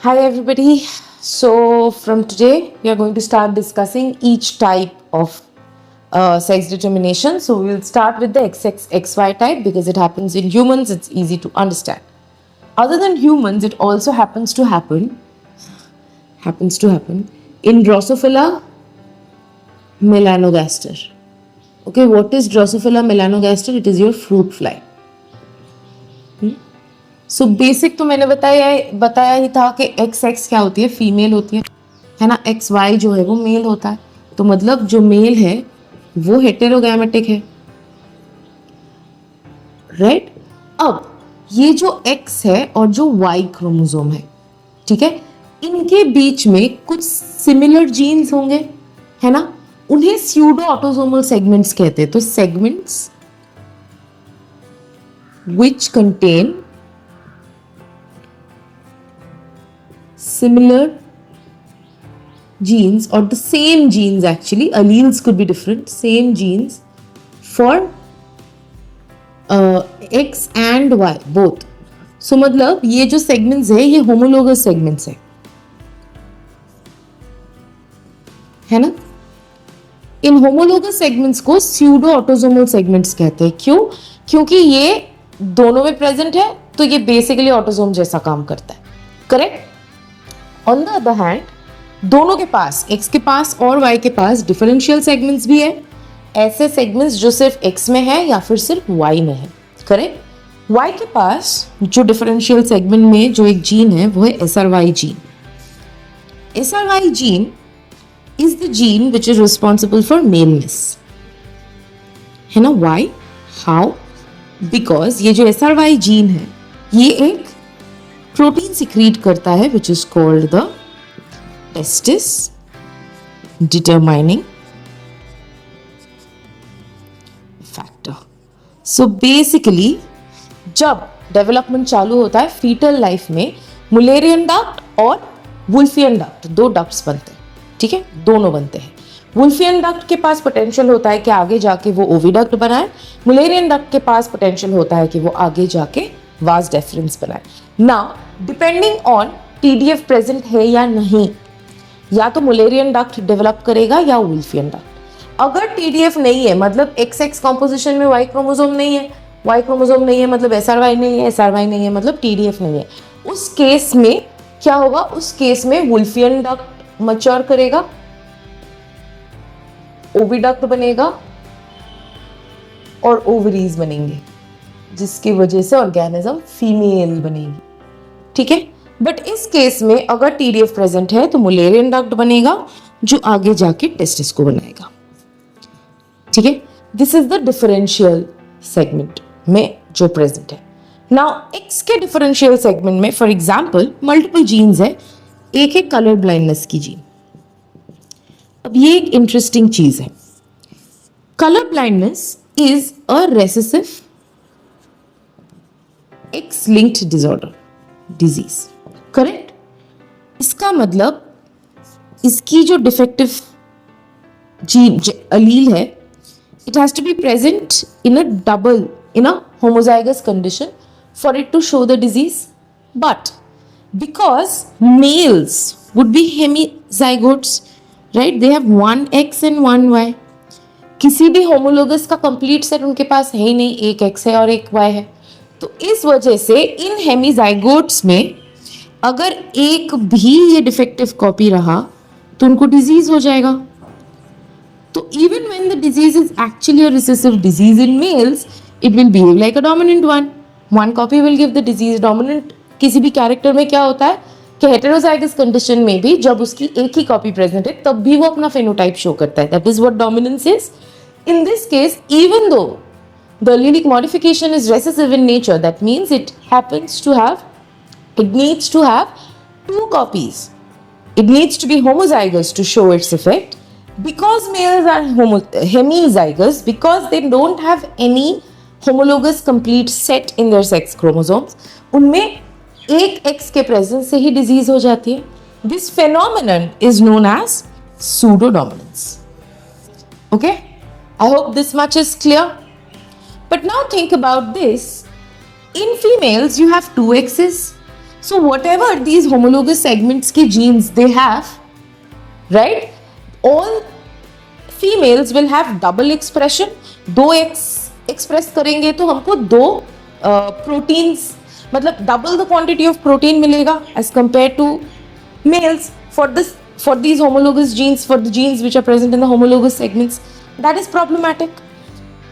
Hi everybody. So from today we are going to start discussing each type of sex determination. So we will start with the XX XY type because it happens in humans. It's easy to understand. Other than humans, it also happens to happen in Drosophila melanogaster. Okay, what is Drosophila melanogaster? It is your fruit fly. So basic तो मैंने बताया ही था कि x x क्या होती है, female होती है ना. एक्स वाई जो है वो मेल होता है. तो मतलब जो मेल है वो हेटेरोगैमेटिक है, राइट. अब ये जो एक्स है और जो वाई क्रोमोसोम है, ठीक है, इनके बीच में कुछ सिमिलर जीन्स होंगे, है ना. उन्हें स्यूडो ऑटोसोमल सेगमेंट्स कहते हैं. तो segments which contain similar genes or the same genes, actually alleles could be different, same genes for X and Y both. So मतलब ये जो segments है ये homologous segments है ना. इन homologous segments को pseudo autosomal segments कहते हैं. क्यों? क्योंकि ये दोनों में present है तो ये basically autosome जैसा काम करता है, correct. On the other hand दोनों के पास, एक्स के पास और वाई के पास डिफरेंशियल सेगमेंट्स भी है. ऐसे सेगमेंट्स जो सिर्फ एक्स में है या फिर सिर्फ वाई में है, करेक्ट. वाई के पास जो डिफरेंशियल सेगमेंट में जो एक जीन है वो है SRY gene. SRY gene is the gene which is responsible for maleness, है ना. वाई? हाउ? बिकॉज ये जो SRY जीन है ये एक प्रोटीन सिक्रीट करता है which is called the testis determining factor. So basically जब डेवलपमेंट चालू होता है फीटल लाइफ में, मुलेरियन डक्ट और वुल्फियन डक्ट, दो डक्ट्स बनते हैं, ठीक है, दोनों बनते हैं. वुल्फियन डक्ट के पास पोटेंशियल होता है कि आगे जाके वो ओविडक्ट बनाए. मुलेरियन डक्ट के पास पोटेंशियल होता है कि वो आगे जाके वास डेफरेंस बनाए. Now depending on TDF present है या नहीं, या तो मुलेरियन डक्ट डेवलप करेगा या वुल्फियन डक्ट. अगर TDF नहीं है मतलब XX कॉम्पोजिशन में Y क्रोमोसोम नहीं है, Y क्रोमोसोम नहीं है मतलब SRY नहीं है, SRY नहीं है मतलब TDF नहीं है, उस केस में क्या होगा? उस केस में वुल्फियन डक्ट मैच्योर करेगा, ओविडक्ट बनेगा और ओवरीज बनेंगे, जिसकी वजह से ऑर्गेनिज्म फीमेल बनेगी, ठीक है. बट इस केस में अगर TDF प्रेजेंट है तो मुलेरियन डक्ट बनेगा जो आगे जाके टेस्टिस को बनाएगा, ठीक है. This is the differential segment में जो प्रेजेंट है. नाउ एक्स के डिफरेंशियल सेगमेंट में फॉर एग्जांपल मल्टीपल जीन्स है. एक है कलर ब्लाइंडनेस की जीन. अब ये एक इंटरेस्टिंग चीज है. Colour blindness is a recessive X linked disorder disease, correct. इसका मतलब इसकी जो डिफेक्टिव जीन अलील है, it has to be present in a homozygous condition for it to show the disease. But because males would be hemizygotes, right, they have one X and one Y. किसी भी homologous का complete set उनके पास है ही नहीं, एक X है और एक Y है. तो इस वजह से इन हेमीजाइगोट्स में अगर एक भी ये डिफेक्टिव कॉपी रहा तो उनको डिजीज हो जाएगा. तो even when the disease is actually a recessive disease in males, it will behave like a dominant one copy will give the disease. Dominant किसी भी कैरेक्टर में क्या होता है कि हेटेरोजाइगस कंडीशन में भी जब उसकी एक ही कॉपी प्रेजेंट है तब भी वो अपना फेनोटाइप शो करता है. That is what dominance is. In this case even though the allelic modification is recessive in nature, that means it needs to have two copies. It needs to be homozygous to show its effect. Because males are hemizygous, because they don't have any homologous complete set in their sex chromosomes, उनमें एक X के presence से ही disease हो जाती है. This phenomenon is known as pseudodominance. Okay? I hope this much is clear. But now think about this. In females, you have two X's. So whatever these homologous segments के genes they have, right, all females will have double expression. 2x express करेंगे तो हमको 2 proteins, मतलब double the quantity of protein मिलेगा as compared to males for these homologous genes, for the genes which are present in the homologous segments. That is problematic.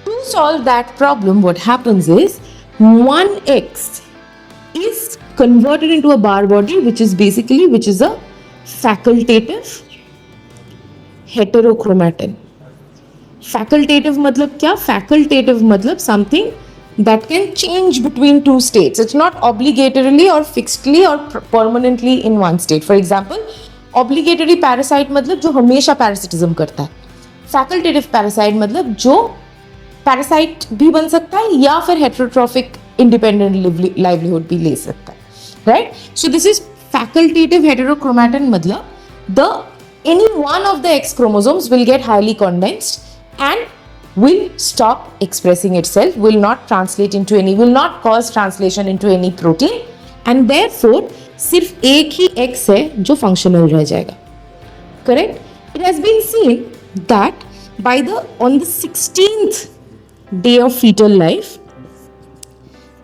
To solve that problem, what happens is 1x is converted into a bar body, which is a facultative heterochromatin. Facultative मतलब क्या? Facultative मतलब something that can change between two states. It's not obligatorily or fixedly or permanently in one state. For example, obligatory parasite मतलब जो हमेशा parasitism करता है. Facultative parasite मतलब जो parasite भी बन सकता है या फिर heterotrophic independent livelihood भी ले सकता है. Right? So this is facultative heterochromatin मतलब any one of the X chromosomes will get highly condensed and will stop expressing itself, will not cause translation into any protein, and therefore सिर्फ एक ही X है जो functional रह जाएगा. Correct? It has been seen that on the 16th day of fetal life,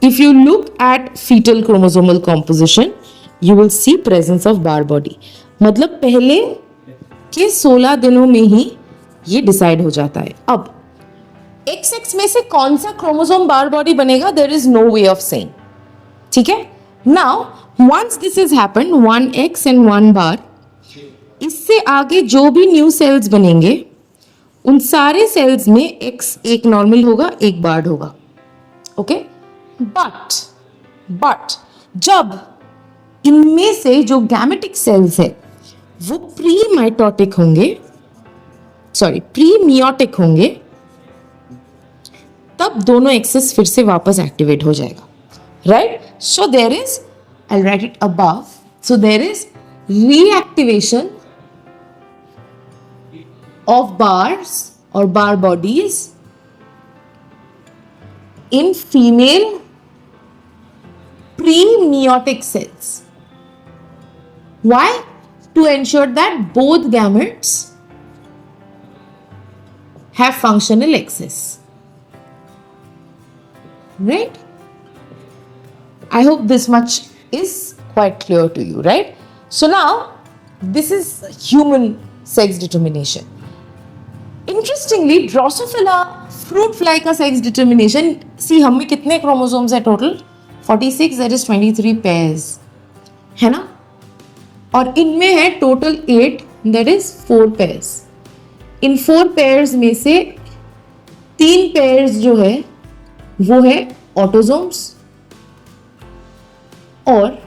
if you look at fetal chromosomal composition, you will see presence of bar body. मतलब पहले के 16 दिनों में ही ये डिसाइड हो जाता है. अब XX में से कौन सा क्रोमोसोम बार बॉडी बनेगा, there is no way of saying. ठीक है. Now once this is happened, 1x and 1 Barr, इससे आगे जो भी न्यू सेल्स बनेंगे उन सारे सेल्स में X एक नॉर्मल होगा, एक बार्ड होगा. ओके. बट जब इनमें से जो गैमेटिक सेल्स है वो प्रीमाइटोटिक होंगे, प्रीमियोटिक होंगे, तब दोनों एक्सेस फिर से वापस एक्टिवेट हो जाएगा. Right. So there is, I write it above, so there is reactivation of bars or bar bodies in female premeiotic cells. Why? To ensure that both gametes have functional access. Right? I hope this much is quite clear to you, right? So now, this is human sex determination. Interestingly, Drosophila fruit fly का sex determination, see हम में कितने chromosomes है total? 46, that is 23 pairs, है ना? और इनमें है total 8, that is 4 pairs. In 4 pairs में से 3 pairs जो है वो है ऑटोजोम्स और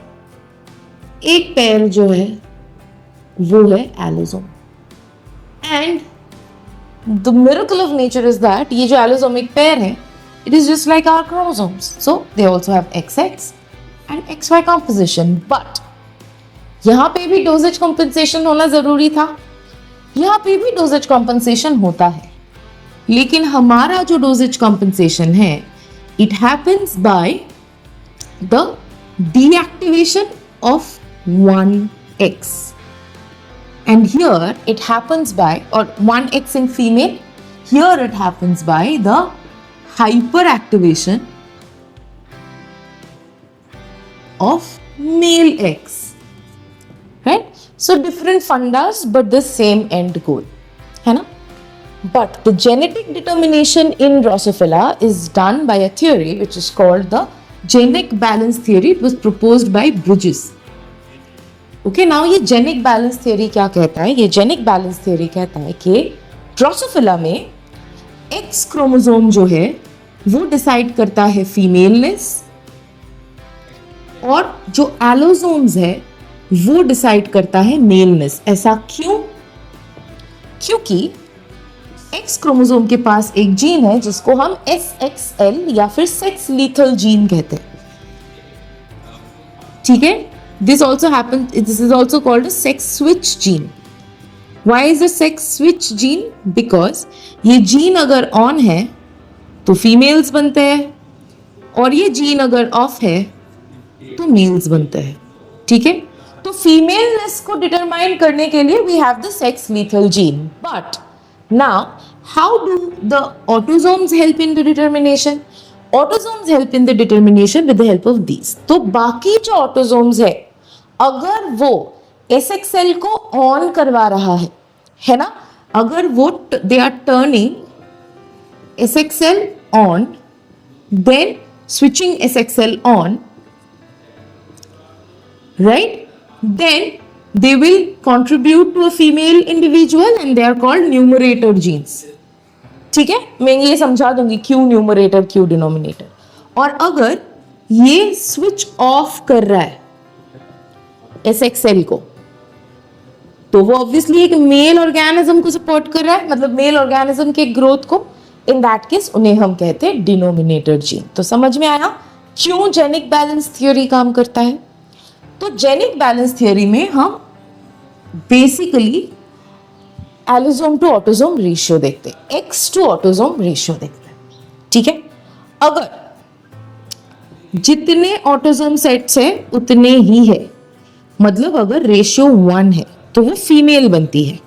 एक पेयर जो है वो है allosome. And the miracle of nature is that ये जो एलोसोमिक पेयर है, it is just like our chromosomes. So they also have XX and XY composition. But यहाँ पे भी डोजेज कॉम्पेंसेशन होना जरूरी था. यहाँ पे भी डोजेज कॉम्पेंसेशन होता है, लेकिन हमारा जो डोजेज कॉम्पेंसेशन है, it happens by the deactivation of 1x, and here it happens by, or 1x in female, here it happens by the hyperactivation of male X. Right? So different fundas but the same end goal, है ना? But the genetic determination in Drosophila is done by a theory which is called the genic balance theory. It was proposed by Bridges. Okay, now ये genic balance theory क्या कहता है? ये genic balance theory कहता है कि Drosophila में X chromosome जो है वो डिसाइड करता है फीमेलनेस, और जो एलोसोम्स है वो डिसाइड करता है मेलनेस. ऐसा क्यों? क्योंकि X क्रोमोसोम के पास एक जीन है जिसको हम SXL या फिर सेक्स लीथल जीन कहते हैं. ठीक है. This is also called a sex switch gene. Why is a sex switch gene? Because ये जीन अगर ऑन है तो फीमेल्स बनते हैं, और ये जीन अगर ऑफ है तो मेल्स बनते हैं. ठीक है, तो फीमेलनेस को डिटरमाइन करने के लिए we have the sex lethal gene. But now how do the autosomes help in the determination? Autosomes help in the determination with the help of these. तो बाकी जो ऑटोसोम्स है, अगर वो एसएक्सएल को ऑन करवा रहा है ना, अगर वो they are turning SXL on, then switching SXL on, right, then they will contribute to a female individual and they are called numerator genes. ठीक है, मैं ये समझा दूंगी क्यों न्यूमरेटर क्यों डिनोमिनेटर. और अगर ये स्विच ऑफ कर रहा है SXL को, तो वो ऑब्वियसली एक मेल ऑर्गेनिज्म को सपोर्ट कर रहा है, मतलब मेल ऑर्गेनिज्म के ग्रोथ को. इन दैट केस उन्हें हम कहते हैं डिनोमिनेटर जीन. तो समझ में आया क्यों जेनिक बैलेंस थ्योरी काम करता है? तो जेनिक बैलेंस थ्योरी में हम basically allosome to autosome ratio देखते हैं, एक्स टू ऑटोसोम रेशियो देखते हैं. ठीक है, अगर जितने ऑटोसोम सेट्स है उतने ही है, मतलब अगर रेशियो 1 है तो वो फीमेल बनती है.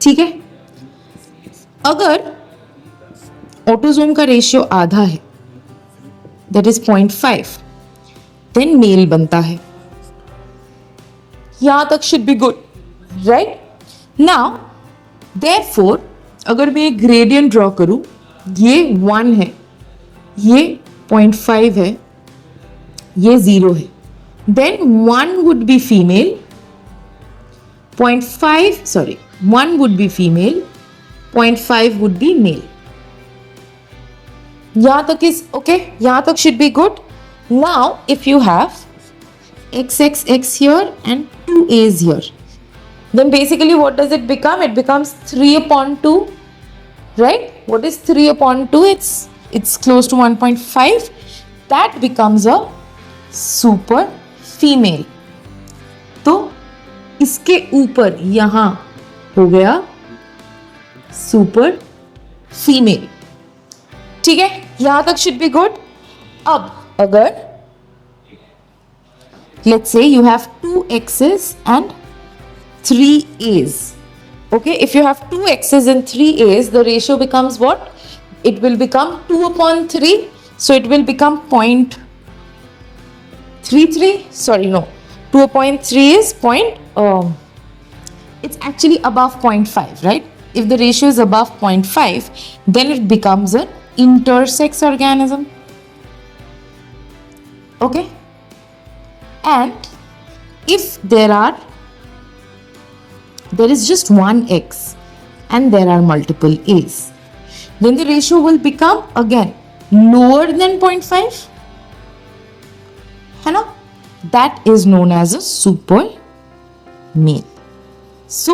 ठीक है, अगर ऑटोसोम का रेशियो आधा है, दैट इज 0.5, देन मेल बनता है. यहां तक should be good, right? Now therefore अगर मैं एक ग्रेडियंट ड्रॉ करूं, ये 1 है, ये 0.5 है, ये 0 है, then 1 would be female, 1 would be female, 0.5 would be male. यहाँ तक is okay, यहाँ तक should be good. Now if you have XXX here and 2A's here, then basically what does it become? It becomes 3/2, right? What is 3/2? It's close to 1.5. That becomes a super female. तो इसके ऊपर यहां हो गया super female. ठीक है, यहां तक शुड बी गुड. अब अगर let's say you have 2 X's and 3 A's. Okay, if you have 2 X's and 3 A's, the ratio becomes what? It will become 2/3. So it will become 0.33. Sorry, no. 2/3 is it's actually above 0.5, right? If the ratio is above 0.5, then it becomes an intersex organism. Okay? And if there is just one X and there are multiple A's, then the ratio will become again lower than 0.5. है ना? That is known as a super male. So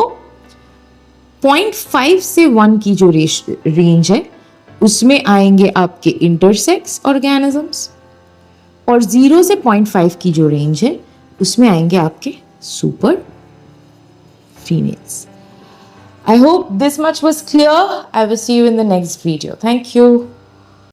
0.5 से 1 की जो range है उसमें आएंगे आपके intersex organisms, और 0 से 0.5 की जो रेंज है उसमें आएंगे आपके super females. I hope this much was clear. I will see you in the next video. Thank you.